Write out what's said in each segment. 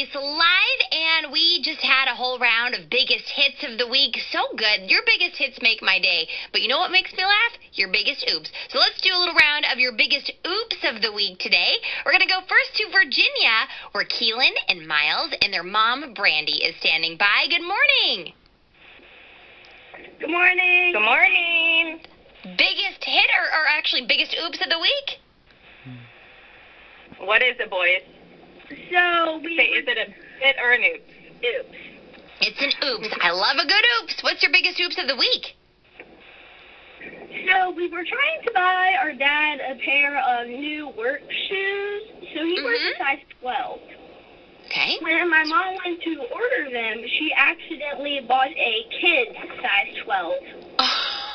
Elise Live, and we just had a whole round of biggest hits of the week. So good. Your biggest hits make my day. But you know what makes me laugh? Your biggest oops. So let's do a little round of your biggest oops of the week today. We're going to go first to Virginia, where Keelan and Miles and their mom, Brandy, is standing by. Good morning. Good morning. Good morning. Biggest hit or actually biggest oops of the week? What is it, boys? So Is it a hit or an oops? Oops. It's an oops. I love a good oops. What's your biggest oops of the week? So we were trying to buy our dad a pair of new work shoes. So he wears a size 12. Okay. When my mom went to order them, she accidentally bought a kid's size 12.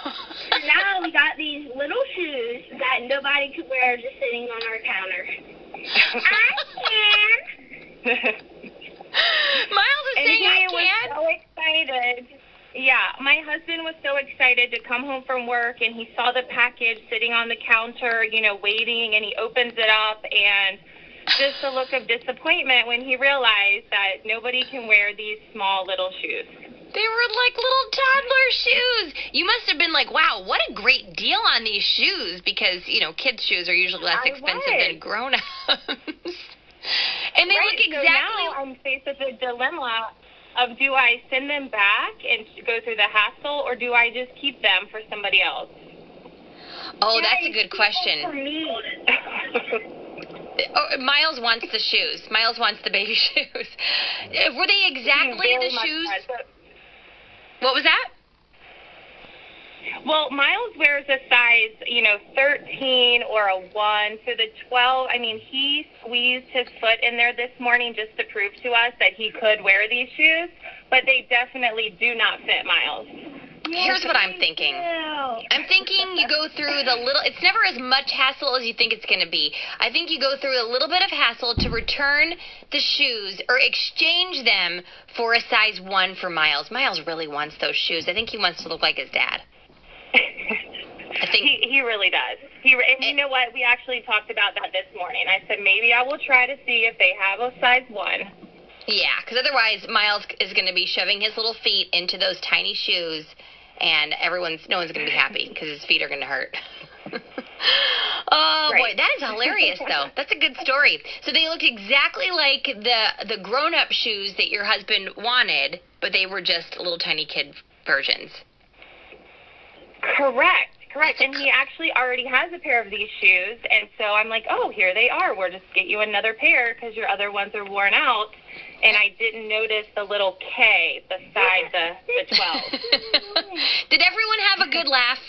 So now we got these little shoes that nobody could wear just sitting on our counter. I can. Miles is saying I was can. so excited. Yeah, my husband was so excited to come home from work, and he saw the package sitting on the counter, waiting, and he opens it up, and just a look of disappointment when he realized that nobody can wear these small little shoes. They were like little toddler shoes. You must have been like, wow, what a great deal on these shoes, because, kids' shoes are usually less expensive than grown-ups. And they look exactly... So now I'm faced with a dilemma of, do I send them back and go through the hassle, or do I just keep them for somebody else? Oh, that's a good question. For me. Miles wants the shoes. Miles wants the baby shoes. Were they exactly the shoes? What was that? Well, Miles wears a size, 13 or a 1. So the 12, he squeezed his foot in there this morning just to prove to us that he could wear these shoes, but they definitely do not fit Miles. Here's what I'm thinking. I'm thinking you go through it's never as much hassle as you think it's going to be. I think you go through a little bit of hassle to return the shoes or exchange them for a size 1 for Miles. Miles really wants those shoes. I think he wants to look like his dad. I think he really does. And you know what? We actually talked about that this morning. I said maybe I will try to see if they have a size 1. Yeah, because otherwise Miles is going to be shoving his little feet into those tiny shoes, and no one's going to be happy because his feet are going to hurt. Oh, right. Boy, that is hilarious, though. That's a good story. So they looked exactly like the grown-up shoes that your husband wanted, but they were just little tiny kid versions. Correct. And he actually already has a pair of these shoes, and so I'm like, oh, here they are. We'll just get you another pair because your other ones are worn out. And I didn't notice the little K beside the 12. Did everyone have a good laugh?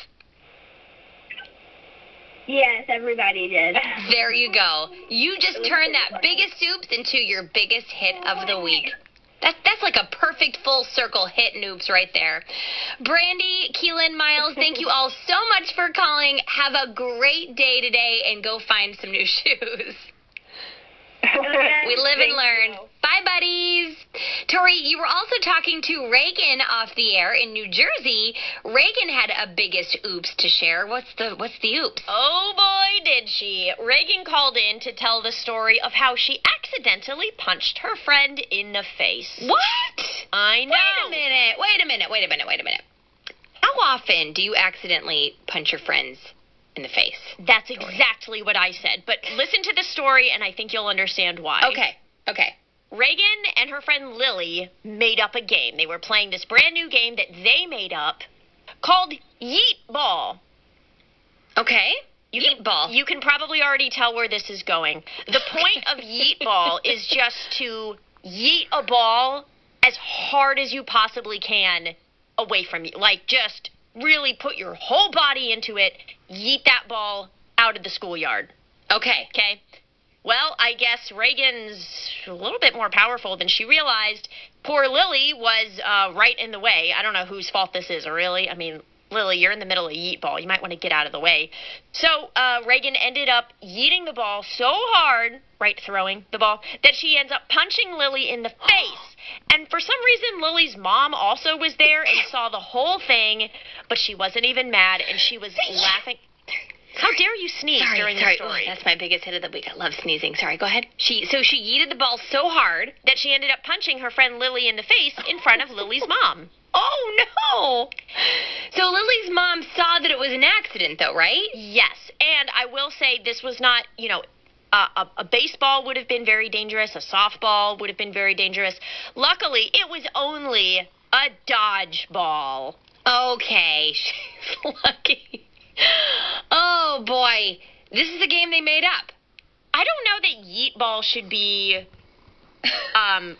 Yes, everybody did. There you go. You just turned that biggest oops into your biggest hit of the week. That's like a perfect full circle hit and oops right there. Brandy, Keelan, Miles, thank you all so much for calling. Have a great day today and go find some new shoes. We live and learn. Bye, buddies. Tori, you were also talking to Reagan off the air in New Jersey. Reagan had a biggest oops to share. What's the oops? Oh, boy, did she. Reagan called in to tell the story of how she accidentally punched her friend in the face. What? I know. Wait a minute. How often do you accidentally punch your friends in the face? That's exactly what I said. But listen to the story, and I think you'll understand why. Okay. Reagan and her friend Lily made up a game. They were playing this brand new game that they made up called Yeet Ball. Okay. Yeet Ball. You can probably already tell where this is going. The point of Yeet Ball is just to yeet a ball as hard as you possibly can away from you. Like, just really put your whole body into it, yeet that ball out of the schoolyard. Okay. Well, I guess Reagan's a little bit more powerful than she realized. Poor Lily was right in the way. I don't know whose fault this is, really. Lily, you're in the middle of Yeet Ball. You might want to get out of the way. So Reagan ended up yeeting the ball so hard, throwing the ball, that she ends up punching Lily in the face. And for some reason, Lily's mom also was there and saw the whole thing, but she wasn't even mad, and she was laughing. How dare you sneeze during the story? Ooh, that's my biggest hit of the week. I love sneezing. Sorry, go ahead. She yeeted the ball so hard that she ended up punching her friend Lily in the face in front of Lily's mom. Oh, no. So Lily's mom saw that it was an accident, though, right? Yes, and I will say this was not, a baseball would have been very dangerous. A softball would have been very dangerous. Luckily, it was only a dodgeball. Okay, she's lucky. Oh, boy. This is a game they made up. I don't know that yeet ball should be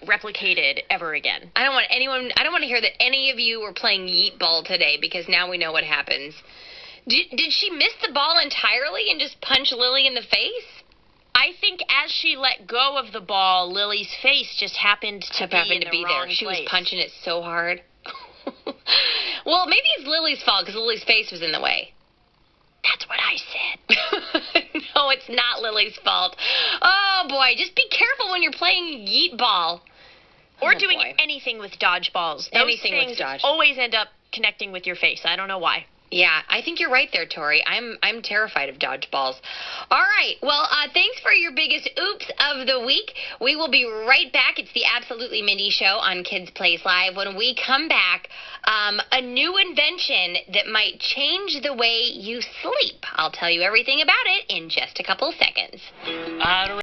replicated ever again. I don't want to hear that any of you were playing yeet ball today, because now we know what happens. Did she miss the ball entirely and just punch Lily in the face? I think as she let go of the ball, Lily's face just happened to be there. She was punching it so hard. Well, maybe it's Lily's fault because Lily's face was in the way. That's what I said. No, it's not Lily's fault. Oh, boy. Just be careful when you're playing yeet ball. Or doing anything with dodgeballs. Those things always end up connecting with your face. I don't know why. Yeah, I think you're right there, Tori. I'm terrified of dodgeballs. All right. Well, thanks for your biggest oops of the week. We will be right back. It's the Absolutely Mindy Show on Kids Place Live. When we come back, a new invention that might change the way you sleep. I'll tell you everything about it in just a couple of seconds.